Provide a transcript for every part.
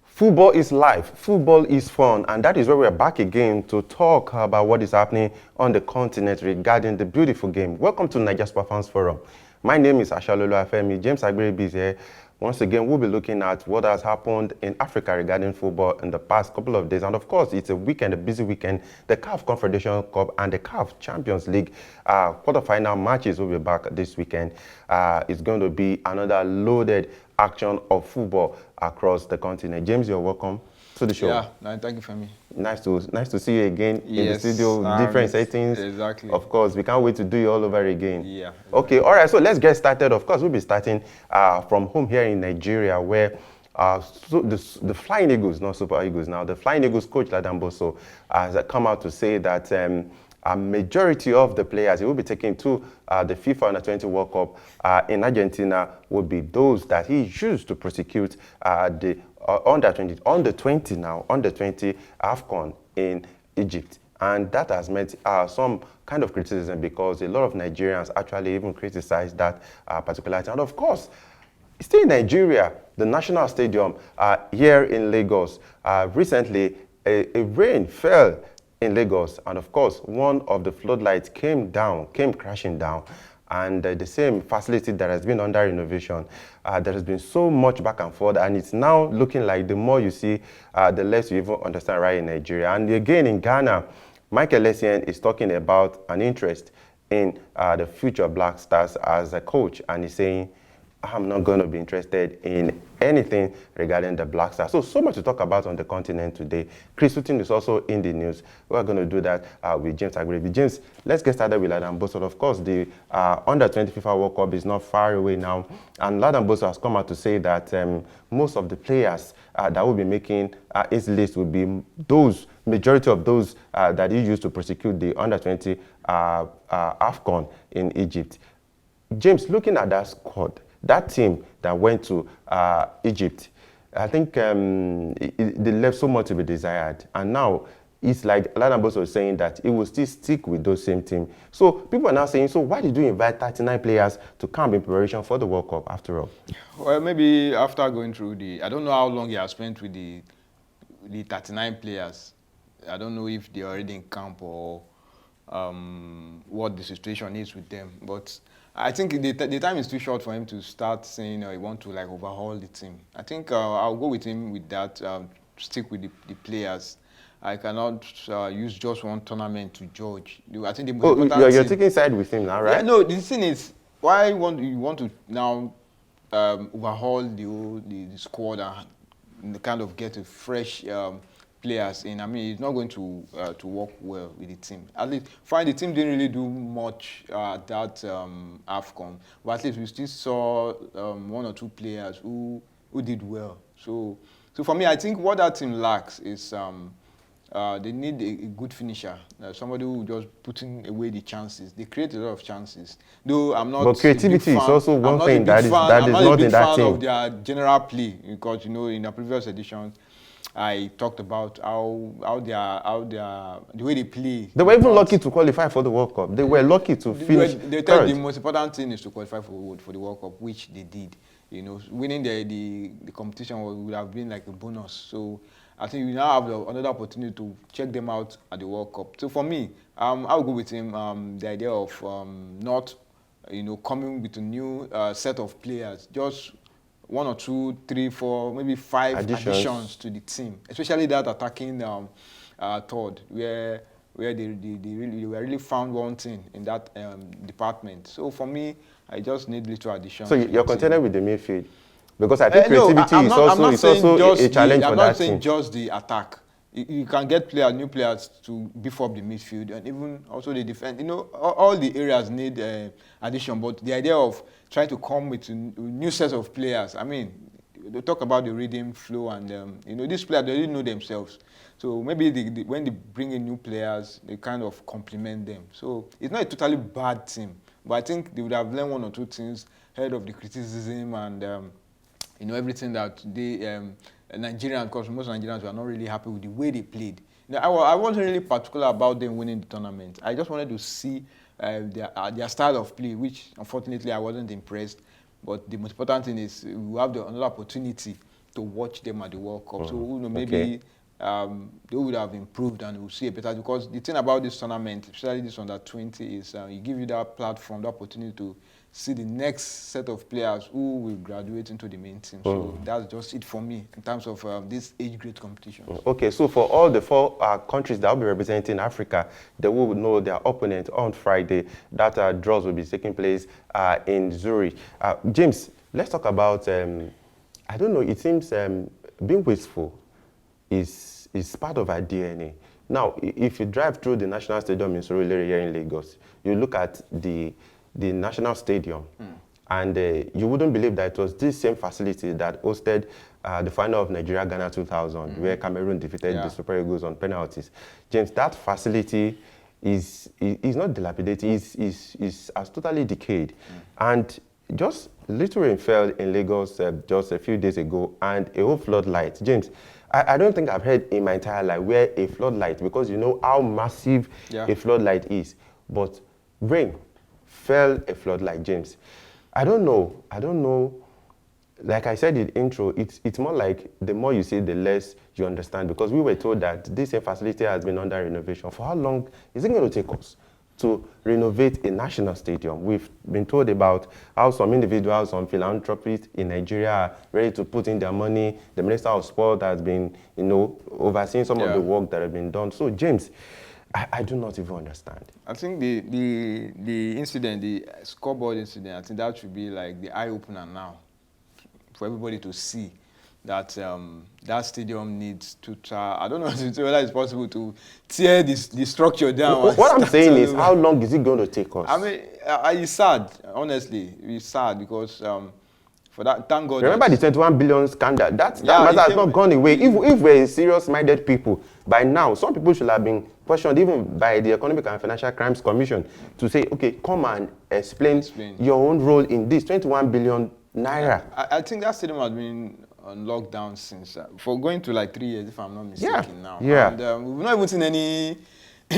Football is life, football is fun, and that is where we're back again to talk about what is happening on the continent regarding the beautiful game. Welcome to Niger Super Fans Forum. My name is Ashalolu Afemi. James Agberibi is here. Once again, we'll be looking at what has happened in Africa regarding football in the past couple of days. And of course, it's a weekend, a busy weekend. The CAF Confederation Cup and the CAF Champions League quarterfinal matches will be back this weekend. It's going to be another loaded action of football across the continent. James, you're welcome to the show. Yeah, no, thank you for me. Nice to see you again in the studio, different settings. Exactly. Of course, we can't wait to do it all over again. Yeah. Exactly. Okay, all right, so let's get started. Of course, we'll be starting from home here in Nigeria, where so the Flying Eagles, not Super Eagles now, the Flying Eagles coach Ladan Boso has come out to say that a majority of the players he will be taking to the FIFA Under-20 World Cup in Argentina will be those that he used to prosecute the under-20 AFCON in Egypt. And that has met some kind of criticism because a lot of Nigerians actually even criticized that particular thing. And of course, still in Nigeria, the National Stadium here in Lagos, recently a rain fell in Lagos, and of course, one of the floodlights came crashing down, and the same facility that has been under renovation, there has been so much back and forth, and it's now looking like the more you see, the less you even understand right in Nigeria. And again, in Ghana, Michael Essien is talking about an interest in the future Black Stars as a coach, and he's saying, I'm not going to be interested in anything regarding the Black Stars. So much to talk about on the continent today. Chris Sutton is also in the news. We're going to do that with James Agberibi. James, let's get started with Ladan Boso. Of course, the Under-20 FIFA World Cup is not far away now. And Ladan Boso has come out to say that most of the players that will be making his list will be those, majority of those that he used to prosecute the Under-20 AFCON in Egypt. James, looking at that squad, that team that went to Egypt, I think they left so much to be desired. And now it's like Ladan Boso is saying that it will still stick with those same team. So people are now saying, so why did you invite 39 players to camp in preparation for the World Cup after all? Well, maybe after going through I don't know how long he has spent with the 39 players. I don't know if they're already in camp or what the situation is with them. But I think the time is too short for him to start saying he want to like overhaul the team. I think I'll go with him with that, stick with the players. I cannot use just one tournament to judge. I think the most important you're taking side with him now, right? Yeah, no, the thing is, why you want to now overhaul the squad and kind of get a fresh players in? I mean, it's not going to work well with the team. At least, fine, the team didn't really do much that AFCON, but at least we still saw one or two players who did well. So for me, I think what that team lacks is they need a good finisher, somebody who just putting away the chances. They create a lot of chances. Though I'm not. But creativity is also one thing that is not in that team. I'm not a big fan of their general play because in the previous editions, I talked about how the way they play. They were even lucky to qualify for the World Cup. They were lucky to finish third. The most important thing is to qualify for the World Cup, which they did. Winning the competition would have been like a bonus. So I think we now have another opportunity to check them out at the World Cup. So for me, I'll go with him. The idea of not, coming with a new set of players, just 1 or 2, 3, 4, maybe 5 additions to the team, especially that attacking third, where they really found one thing in that department. So for me, I just need little additions. So you're contented with the midfield? Because I think creativity is also a challenge for that team. I'm not saying just the attack. You can get new players to beef up the midfield and even also the defense. All the areas need addition, but the idea of trying to come with a new set of players, I mean, they talk about the rhythm, flow, and these players, they didn't know themselves. So maybe when they bring in new players, they kind of complement them. So it's not a totally bad team, but I think they would have learned 1 or 2 things ahead of the criticism and everything that they Nigerians, because most Nigerians were not really happy with the way they played. I wasn't really particular about them winning the tournament. I just wanted to see their style of play, which unfortunately I wasn't impressed. But the most important thing is we have another opportunity to watch them at the World Cup. So maybe they would have improved and we'll see a better. Because the thing about this tournament, especially this under 20, is it gives you that platform, the opportunity to see the next set of players who will graduate into the main team. So that's just it for me in terms of this age grade competition. Okay, so for all the 4 countries that will be representing Africa, they will know their opponent on Friday. That draws will be taking place in Zurich. James, let's talk about, I don't know, it seems being wasteful is part of our DNA. Now, if you drive through the National Stadium in Surulere here in Lagos, you look at the National Stadium, and you wouldn't believe that it was this same facility that hosted the final of Nigeria-Ghana 2000, where Cameroon defeated the Super Eagles on penalties. James, that facility is not dilapidated, is has totally decayed. And just little rain fell in Lagos just a few days ago, and a whole floodlight. James, I don't think I've heard in my entire life where a floodlight, because you know how massive a floodlight is, but rain fell a floodlight, James. I don't know. Like I said in the intro, it's more like the more you see, the less you understand, because we were told that this facility has been under renovation. For how long is it going to take us to renovate a national stadium? We've been told about how some individuals, some philanthropists in Nigeria are ready to put in their money. The Minister of Sport has been, overseeing some of the work that have been done. So, James, I do not even understand. I think the incident, the scoreboard incident, I think that should be like the eye-opener now for everybody to see that that stadium needs to try. I don't know whether it's possible to tear the structure down. What I'm saying is, how long is it going to take us? I mean, it's sad, honestly. It's sad because for that, thank God. Remember the 21 billion scandal? That matter has not gone away. If we're serious-minded people, by now, some people should have been questioned even by the Economic and Financial Crimes Commission to say, okay, come and explain your own role in this 21 billion naira. I think that stadium has been on lockdown since, for going to like 3 years, if I'm not mistaken now. Yeah. And we've not even seen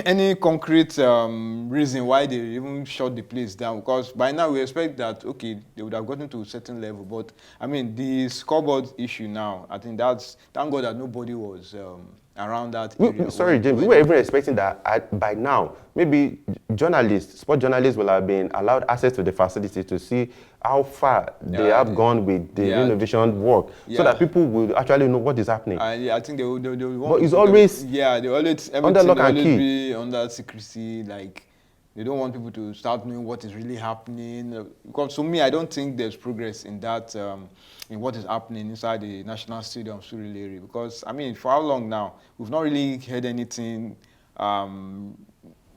any concrete reason why they even shut the place down, because by now we expect that, okay, they would have gotten to a certain level. But I mean, the scoreboard issue now, I think thank God that nobody was around that area. Sorry, James, we were even expecting that by now, maybe sport journalists will have been allowed access to the facility to see how far they have gone with the renovation work, so that people will actually know what is happening. I think they will want. But it's always under lock and key, be under secrecy. Like they don't want people to start knowing what is really happening. Because to me, I don't think there's progress in that. In what is happening inside the National Stadium, Surulere. Because I mean, for how long now? We've not really heard anything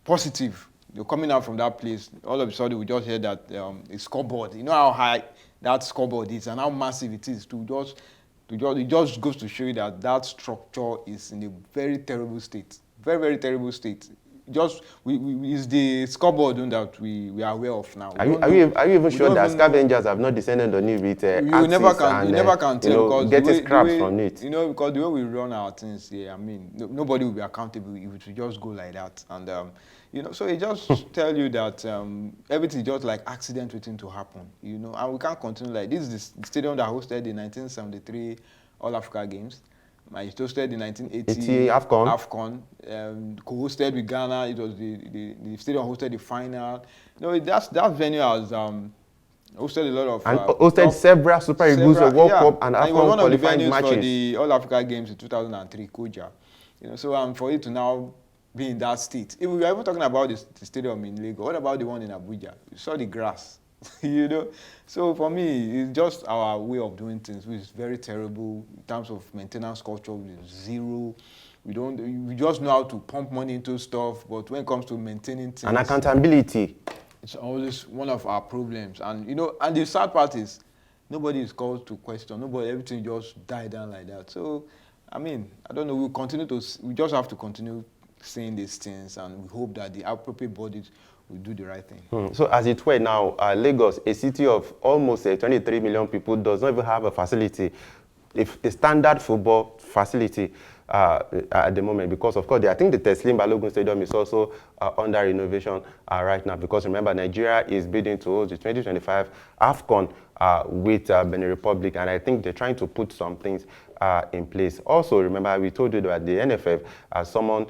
positive. You're coming out from that place, all of a sudden we just heard that a scoreboard. You know how high that scoreboard is and how massive it is. It just goes to show you that structure is in a very terrible state, very, very terrible state. Is the scoreboard that we are aware of now. Are you even sure that scavengers have not descended on it with you never can tell, because getting scraps from it? Because the way we run our things here, I mean, nobody will be accountable if it will just go like that. And so it just tell you that everything is just like accident waiting to happen. And we can't continue like this. Is the stadium that hosted the 1973 All Africa Games. It hosted the 1980 AFCON. Co-hosted with Ghana. It was the stadium hosted the final. That venue has hosted a lot of and hosted several Super Eagles, World Cup, and AFCON qualifying matches. For the All Africa Games in 2003, Koja. So for it to now be in that state. If we were even talking about the stadium in Lagos, what about the one in Abuja? You saw the grass. So for me, it's just our way of doing things, which is very terrible in terms of maintenance culture. With zero. We just know how to pump money into stuff, but when it comes to maintaining things and accountability, it's always one of our problems. And and the sad part is nobody is called to question. Everything just died down like that. So I mean, I don't know. We just have to continue saying these things, and we hope that the appropriate bodies will do the right thing. So as it were now, Lagos, a city of almost 23 million people, does not even have a facility, a standard football facility. at the moment, because of course I think the Teslim Balogun Stadium is also under renovation right now, because remember Nigeria is bidding to host the 2025 AFCON with Benin Republic, and I think they're trying to put some things in place. Also, remember we told you that the NFF summoned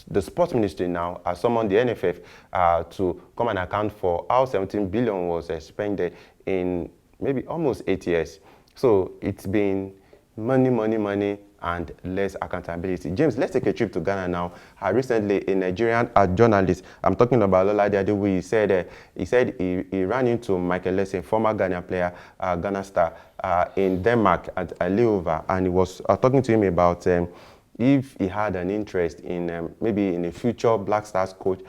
the sports ministry now summoned the NFF to come and account for how 17 billion was expended in maybe almost 8 years. So it's been money, money, money, and less accountability. James, let's take a trip to Ghana now. Recently, a Nigerian journalist, I'm talking about Lola Adewu, he said he ran into Michael Essien, former Ghanaian player, Ghana star, in Denmark at a layover, and he was talking to him about if he had an interest in maybe in a future Black Stars coach,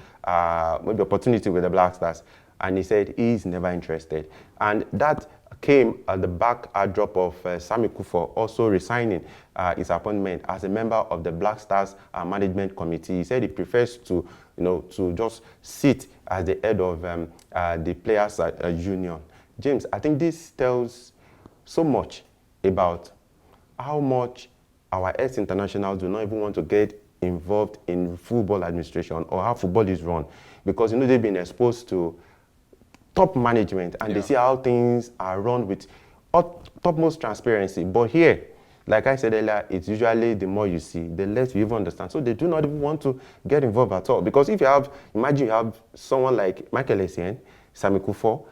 maybe opportunity with the Black Stars, and he said he's never interested. And that came at the backdrop of Sami Kufo also resigning his appointment as a member of the Black Stars Management Committee. He said he prefers to, to just sit as the head of the Players Union. James, I think this tells so much about how much our ex-internationals do not even want to get involved in football administration or how football is run, because they've been exposed to top management and they see how things are run with topmost transparency. But here, like I said earlier, it's usually the more you see, the less you even understand. So they do not even want to get involved at all. Because if you have, imagine you have someone like Michael Essien, Sami Kufo,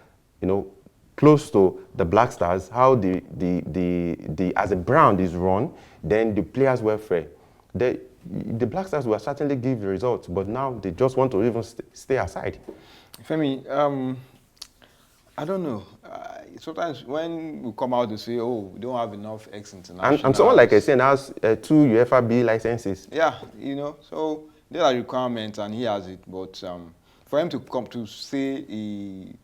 close to the Black Stars, how as a brand is run, then the players' welfare. The Black Stars will certainly give the results, but now they just want to even stay aside. Femi, I don't know. Sometimes when we come out to say, oh, we don't have enough ex-internationals. And someone like Essien has 2 UEFA B licenses. Yeah, so there are requirements and he has it. But for him to come to say he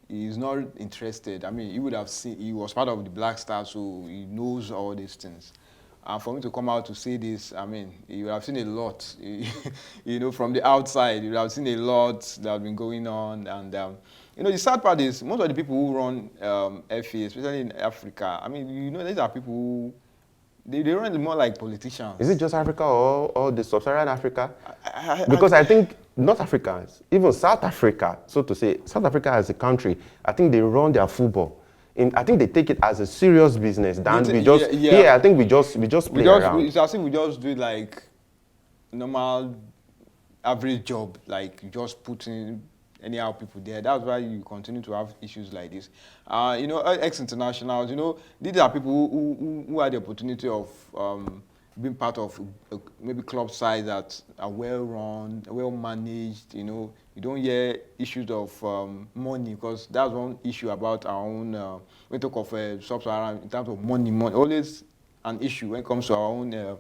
is not interested, he would have seen, he was part of the Black Stars, so he knows all these things. And for him to come out to say this, you would have seen a lot, from the outside. You would have seen a lot that has been going on. And, the sad part is most of the people who run FA, especially in Africa, these are people who, they run more like politicians. Is it just Africa or the sub-Saharan Africa? Because I think North Africans, even South Africa, so to say, South Africa as a country, I think they run their football. I think they take it as a serious business. Than we just I think we just play around. It's as if we just do it like normal, average job, like just putting anyhow people there. That's why you continue to have issues like this. Ex-internationals, these are people who had the opportunity of being part of maybe club sides that are well run, well managed. You don't hear issues of money, because that's one issue about our own. When we talk of sub-Saharan in terms of money, always an issue when it comes to our own.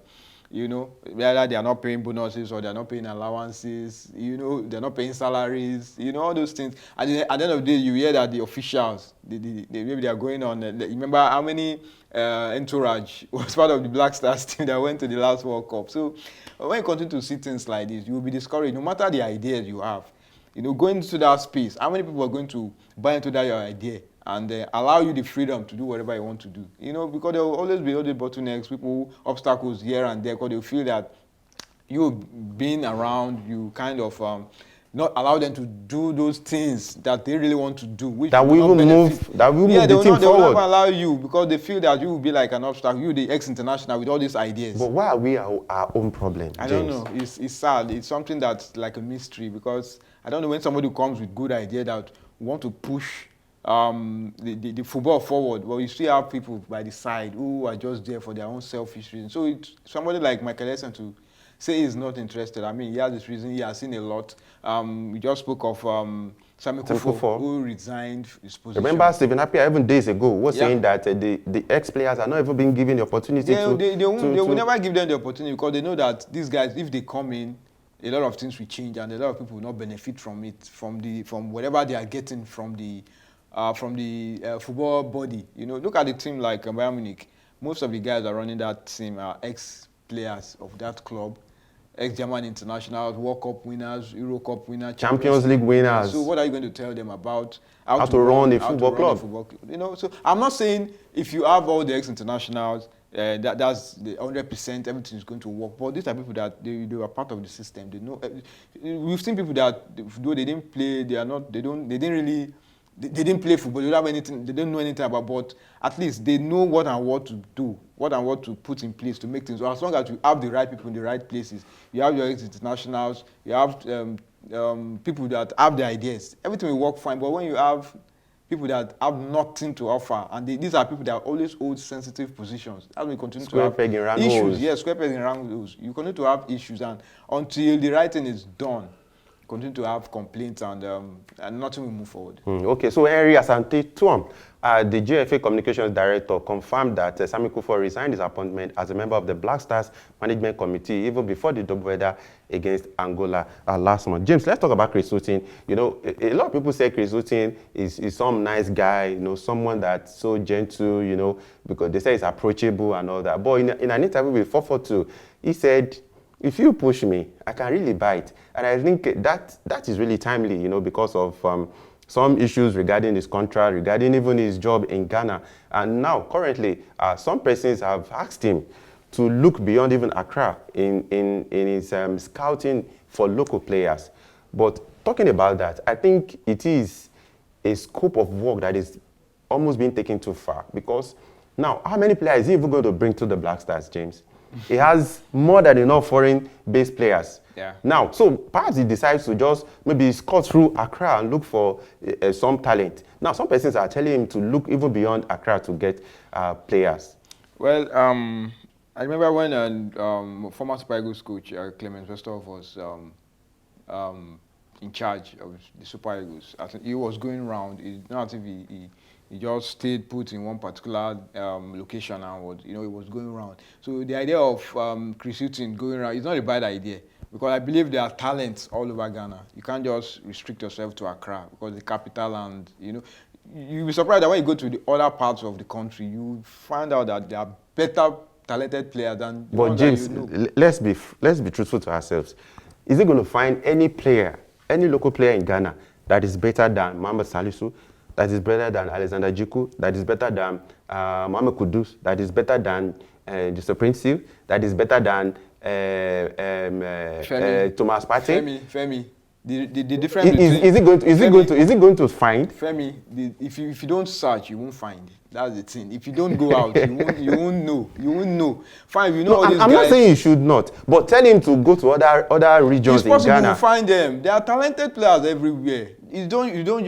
Whether they are not paying bonuses or they are not paying allowances, they're not paying salaries, all those things. At the end of the day, you hear that the officials, maybe they are going on. Remember how many entourage was part of the Black Stars team that went to the last World Cup? So when you continue to see things like this, you will be discouraged, no matter the ideas you have. Going into that space, how many people are going to buy into that your idea and allow you the freedom to do whatever you want to do? Because there will always be all the bottlenecks, obstacles here and there, because they feel that you being around, you kind of not allow them to do those things that they really want to do, which that we will move the team forward. They will not allow you, because they feel that you will be like an obstacle, you the ex-international with all these ideas. But why are we our own problem, I don't know. It's sad. It's something that's like a mystery, because I don't know when somebody comes with good idea that want to push the football forward, but you still have people by the side who are just there for their own selfish reasons. So it's somebody like Michael Essien to say he's not interested. He has this reason. He has seen a lot. We just spoke of Sami Kufo, who resigned his position. Remember Stephen Appiah even days ago was saying that the ex-players are not even being given the opportunity they will never give them the opportunity, because they know that these guys, if they come in, a lot of things will change and a lot of people will not benefit from it, from whatever they are getting from the football body. Look at the team like Bayern Munich. Most of the guys that are running that team are ex-players of that club, ex-German internationals, World Cup winners, Euro Cup winners, Champions League winners. So what are you going to tell them about how to run a football club? So I'm not saying if you have all the ex-internationals that's the 100%. Everything is going to work. But these are people that they are part of the system. They know. We've seen people that though they didn't play, they are not. They didn't really. They didn't play football. They don't have anything. They don't know anything about. But at least they know what and what to do, what and what to put in place to make things. Well, as long as you have the right people in the right places, you have your internationals, you have people that have the ideas. Everything will work fine. But when you have people that have nothing to offer, and these are people that always hold sensitive positions. As we continue to have issues, yes, square peg in round holes. You continue to have issues, and until the right thing is done, continue to have complaints, and nothing will move forward. Okay, so Henry Asante Tuam, the GFA Communications Director, confirmed that Sami Kufo resigned his appointment as a member of the Black Stars Management Committee even before the double header against Angola last month. James, let's talk about Chris Hughton. You know, a lot of people say Chris Hughton is some nice guy, you know, someone that's so gentle, you know, because they say he's approachable and all that. But in an interview with 442, he said, if you push me, I can really bite. And I think that is really timely, you know, because of some issues regarding his contract, regarding even his job in Ghana. And now, currently, some persons have asked him to look beyond even Accra in his scouting for local players. But talking about that, I think it is a scope of work that is almost being taken too far. Because now, how many players is he even going to bring to the Black Stars, James? He has more than enough foreign-based players. Yeah. Now, so perhaps he decides to just maybe scout through Accra and look for some talent. Now, some persons are telling him to look even beyond Accra to get players. Well, I remember when former Super Eagles coach Clement Westhoff was in charge of the Super Eagles. I think he was going around. It's not as if he just stayed put in one particular location and he was going around. So the idea of Chris Hughton going around is not a bad idea, because I believe there are talents all over Ghana. You can't just restrict yourself to Accra because the capital, and you'll be surprised that when you go to the other parts of the country, you find out that there are better talented players than the ones James, that you know. let's be truthful to ourselves. Is he going to find any player, any local player in Ghana that is better than Mohamed Salisu, that is better than Alexander Jiku, that is better than Mohamed Kudus, that is better than Joseph Prince, that is better than Thomas Partey? Femi. The difference is he going to find? Femi, if you don't search, you won't find. That's the thing. If you don't go out, you won't know. You won't know. Fine, you know all these guys. I'm not saying you should not, but tell him to go to other regions in Ghana. It's possible to find them. There are talented players everywhere. You don't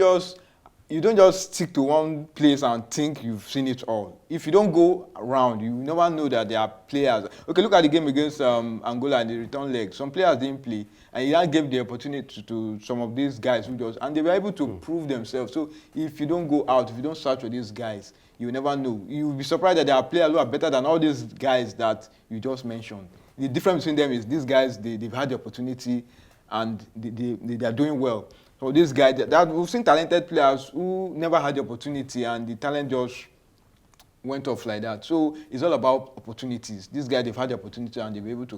just stick to one place and think you've seen it all. If you don't go around, you never know that there are players. Okay, look at the game against Angola and the return leg. Some players didn't play, and he gave the opportunity to some of these guys and they were able to prove themselves. So if you don't go out, if you don't search for these guys, you never know. You'll be surprised that there are players who are better than all these guys that you just mentioned. The difference between them is these guys, they've had the opportunity and they are doing well. So this guy, we've seen talented players who never had the opportunity and the talent just went off like that. So it's all about opportunities. These guys, they've had the opportunity and they've been able to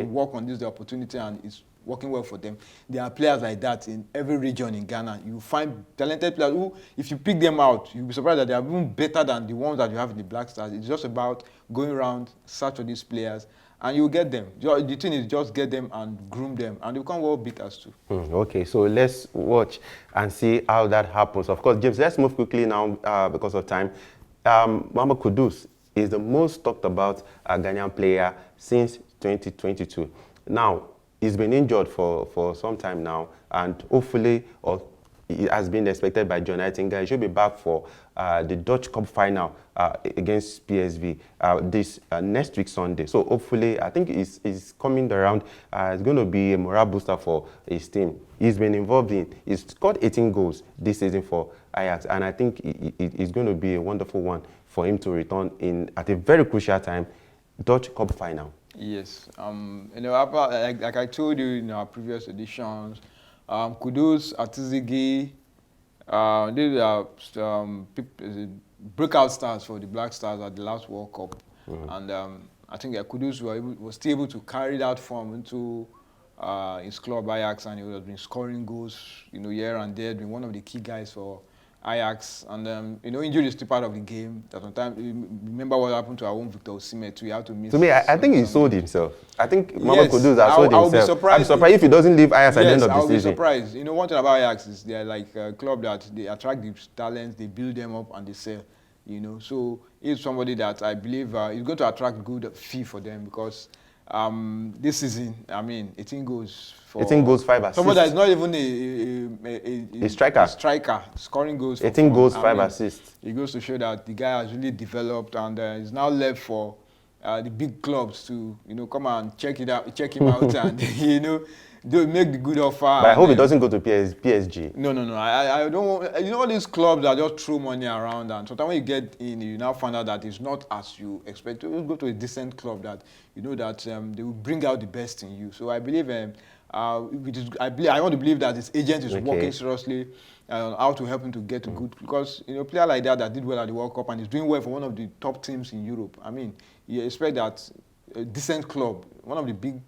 work on the opportunity, and it's working well for them. There are players like that in every region in Ghana. You find talented players who, if you pick them out, you'll be surprised that they are even better than the ones that you have in the Black Stars. It's just about going around, search for these players, and you'll get them. The thing is just get them and groom them, and they become world beaters too. Okay, so let's watch and see how that happens. Of course, James, let's move quickly now because of time. Mohamed Kudus is the most talked about Ghanaian player since 2022. Now, he's been injured for some time now, and hopefully, or it has been expected by John Nightingale, he should be back for the Dutch Cup final against PSV this next week Sunday. So hopefully, I think he's coming around. It's going to be a morale booster for his team. He's been involved he's scored 18 goals this season for Ajax, and I think it's going to be a wonderful one for him to return at a very crucial time, Dutch Cup final. Yes, like I told you in our previous editions, Kudus, Atizigi, these are breakout stars for the Black Stars at the last World Cup, and I think Kudus was still able to carry that form into his club Ajax, and he has been scoring goals, here and there, been one of the key guys for Ajax, and you know, injury is still part of the game. That sometimes, remember what happened to our own Victor Osimhen too. He had to miss. To me, I think he sold himself. I think Mama Yes, Kudus has sold I'll be himself. surprised. I'll be surprised if he doesn't leave Ajax at the end Yes, of the I'll be season. surprised. You know, one thing about Ajax is they're like a club that they attract the talents, they build them up, and they sell. You know, so he's somebody that I believe is going to attract good fee for them because this season, I mean, 18 goals for 18 goals, 5 assists. someone that is not even A striker. A striker scoring goals. For 18 fun. goals, I 5 mean, assists. It goes to show that the guy has really developed and is now left for the big clubs to come and check him out, and they make the good offer. But I hope he doesn't go to PSG. No. I don't want, all these clubs that just throw money around, and sometimes when you get in, you now find out that it's not as you expect. You go to a decent club that that they will bring out the best in you. So I believe I want to believe that his agent is working seriously on how to help him to get to good, because a player like that did well at the World Cup and is doing well for one of the top teams in Europe. I mean, you expect that a decent club, one of the big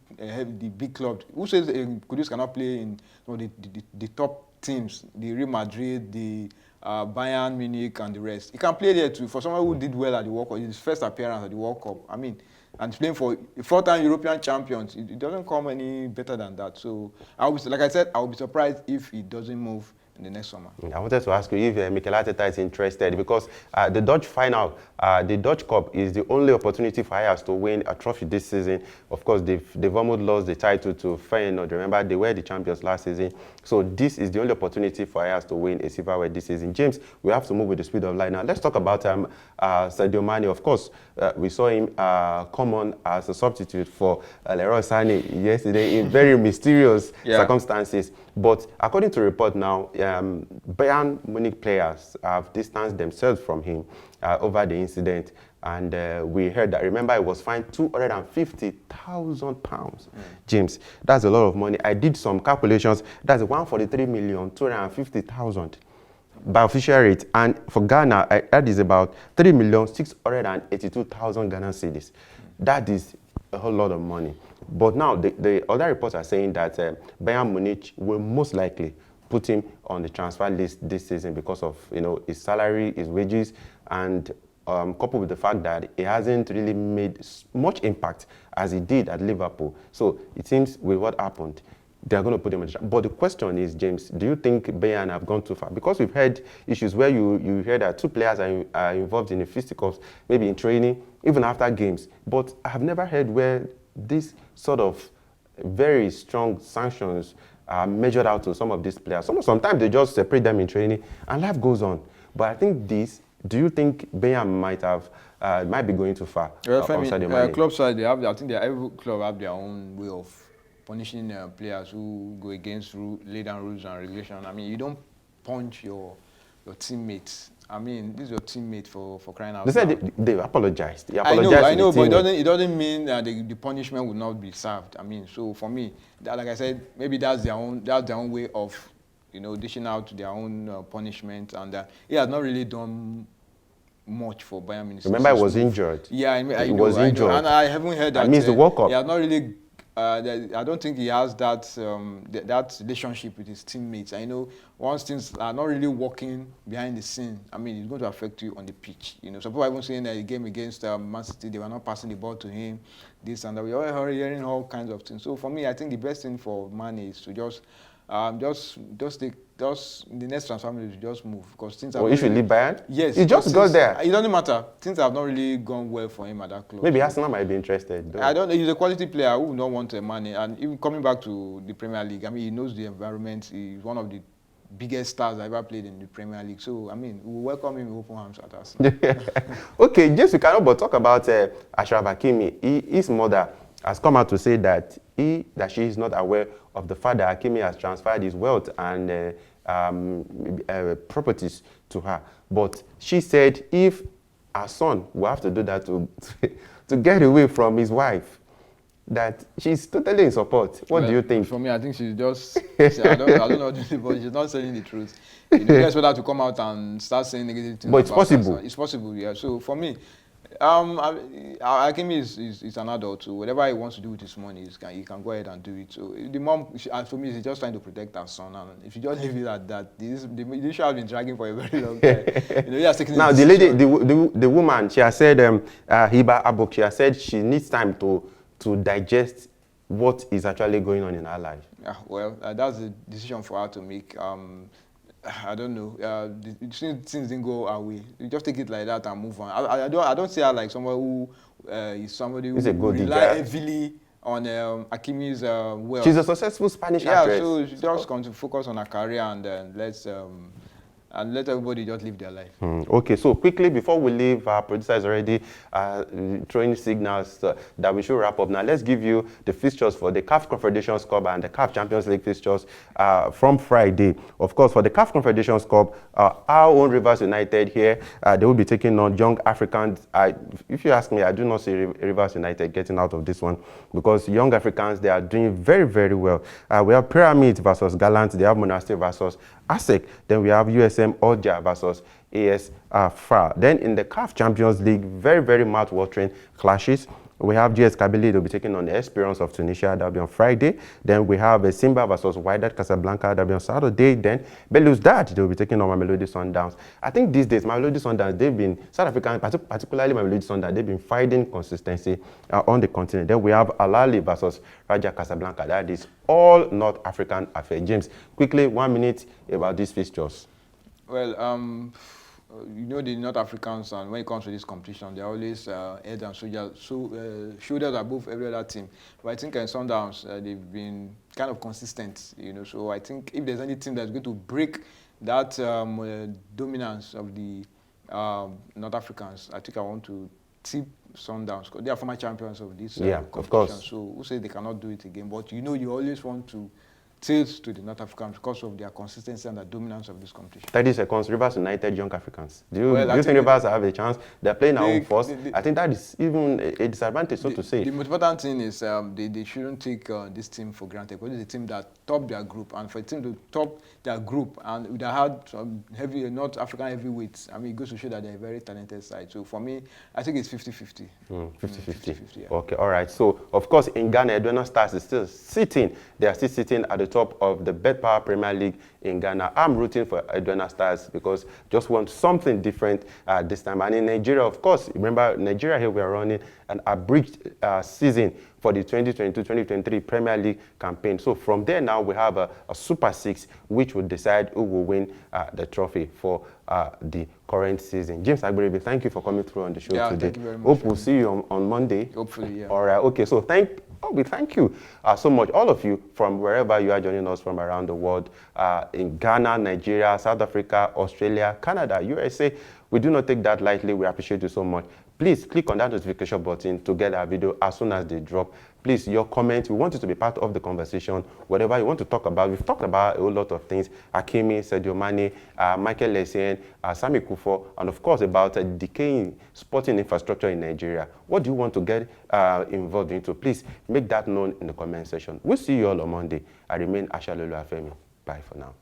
clubs. Who says Kudus cannot play in the top teams, the Real Madrid, the Bayern Munich, and the rest? He can play there too. For someone who did well at the World Cup, his first appearance at the World Cup. I mean, and playing for 4-time European champions, it doesn't come any better than that. So, like I said, I will be surprised if he doesn't move in the next summer. I wanted to ask you if Mikel Arteta is interested, because the Dutch final, the Dutch Cup is the only opportunity for Ajax to win a trophy this season. Of course, they've almost lost the title to Feyenoord. Remember, they were the champions last season. So this is the only opportunity for Ajax to win a silverware this season. James, we have to move with the speed of light now. Let's talk about Sadio Mane. Of course, we saw him come on as a substitute for Leroy Sané yesterday in very mysterious circumstances. But according to report now, Bayern Munich players have distanced themselves from him over the incident. And we heard that, remember, he was fined £250,000. James, that's a lot of money. I did some calculations. That's 143,250,000 by official rate. And for Ghana, that is about 3,682,000 Ghana cedis. That is a whole lot of money. But now the other reports are saying that Bayern Munich will most likely put him on the transfer list this season because of his salary, his wages, and coupled with the fact that he hasn't really made much impact as he did at Liverpool. So it seems with what happened, they're going to put him on the transfer. But the question is, James, do you think Bayern have gone too far? Because we've had issues where you hear that two players are involved in the fisticuffs, maybe in training, even after games. But I have never heard where this sort of very strong sanctions are measured out to some of these players. Sometimes they just separate them in training and life goes on. But I think do you think Bayern might be going too far? Club side, I think every club have their own way of punishing players who go against lay down rules and regulations. I mean, you don't punch your teammates. I mean, this is your teammate for crying out loud. They said they apologized. They I apologized know, but teammate. it doesn't mean that the punishment will not be served. I mean, so for me, like I said, maybe that's their own way of dishing out their own punishment, and he has not really done much for Bayern Munich. Remember, he was injured. Yeah, he was injured, and I haven't heard that. I missed the World Cup. He has not really. I don't think he has that that relationship with his teammates. I know once things are not really working behind the scene, I mean, it's going to affect you on the pitch. Some people are even saying that the game against Man City, they were not passing the ball to him, this and that. We are hearing all kinds of things. So for me, I think the best thing for Mane is to just the next transfer is just move, because things have. Or if you leave Bayern? Yes. He just got there. It doesn't matter. Things have not really gone well for him at that club. Maybe Arsenal might be interested. I don't know. He's a quality player who don't want money, and even coming back to the Premier League, I mean, he knows the environment. He's one of the biggest stars I ever played in the Premier League. So, I mean, we welcome him with open arms at Arsenal. Okay, just we cannot but talk about Achraf Hakimi. His mother has come out to say that she is not aware of the fact that Hakimi has transferred his wealth and properties to her. But she said if her son will have to do that to get away from his wife, that she's totally in support. What do you think? For me, I think she's just, I don't know, but she's not saying the truth. You expect her to come out and start saying negative things. But it's possible. It's possible, yeah. So for me, Hakimi is an adult, so whatever he wants to do with his money, he can go ahead and do it. So the mom, as for me, she's just trying to protect her son, and if you just leave it at that, the issue has been dragging for a very long time. He has taken Now, a the lady, decision. the woman, she has said, Hiba Abok, she has said she needs time to digest what is actually going on in her life. Yeah, well, that's a decision for her to make. I don't know. Things didn't go our way. You just take it like that and move on. I don't see her like someone who is somebody who He's a good rely guy. heavily on Hakimi's wealth. She's a successful Spanish Yeah, actress. so she just going to focus on her career and let everybody just live their life. Okay, so quickly before we leave, our producer is already throwing signals that we should wrap up. Now, let's give you the fixtures for the CAF Confederations Cup and the CAF Champions League fixtures from Friday. Of course, for the CAF Confederations Cup, our own Rivers United here, they will be taking on Young Africans. If you ask me, I do not see Rivers United getting out of this one because Young Africans, they are doing very, very well. We have Pyramid versus Gallant. They have Monastir versus ASEC. Then we have USM Oja versus AS FAR. Then in the CAF Champions League, very, very mouth-watering clashes. We have GS Kabylie, they'll be taking on the Esperance of Tunisia, that'll be on Friday. Then we have Simba versus Wydad Casablanca, that'll be on Saturday. Then Belouizdad, they'll be taking on Mamelodi Sundowns. I think these days, Mamelodi Sundowns, they've been, South African, particularly Mamelodi Sundowns, they've been finding consistency on the continent. Then we have Alali versus Raja Casablanca, that is all North African affair. James, quickly, 1 minute about these fixtures. Well, you know the North Africans, and when it comes to this competition, they're always head and shoulders above every other team. But I think in Sundowns, they've been kind of consistent, you know. So I think if there's any team that's going to break that dominance of the North Africans, I think I want to tip Sundowns because they are former champions of this competition. Of course. So who says they cannot do it again? But you know, you always want to tilt to the North Africans because of their consistency and the dominance of this competition. 30 seconds, Rivers United, Young Africans. Do you Well, think Rivers have a chance? They're playing our own first. I think that is even a disadvantage, so to say. The most important thing is they shouldn't take this team for granted because it's a team that topped their group. And for a team to top their group and they had some heavy, North African heavyweights, I mean, it goes to show that they're a very talented side. So for me, I think it's 50-50. 50-50. Yeah. Okay, all right. So, of course, in Ghana, Edwina Stars is still sitting. They are still sitting at the top of the Bet Power Premier League in Ghana. I'm rooting for Edwina Stars because just want something different this time. And in Nigeria, of course, remember, Nigeria here, we are running an abridged season for the 2022-2023 Premier League campaign. So from there now, we have a Super Six, which will decide who will win the trophy for the current season. James Agberebe, thank you for coming through on the show today. Thank you very much. Hope we'll see you on Monday. Hopefully, yeah. All right, okay, so we thank you so much, all of you, from wherever you are joining us from around the world, in Ghana, Nigeria, South Africa, Australia, Canada, USA. We do not take that lightly. We appreciate you so much. Please click on that notification button to get our video as soon as they drop. Please, your comments, we want you to be part of the conversation. Whatever you want to talk about, we've talked about a whole lot of things. Hakimi, Sadio Mane, Michael Essien, Sami Kufo, and of course about decaying sporting infrastructure in Nigeria. What do you want to get involved into? Please make that known in the comment section. We'll see you all on Monday. I remain Ashalolu Afemi. Bye for now.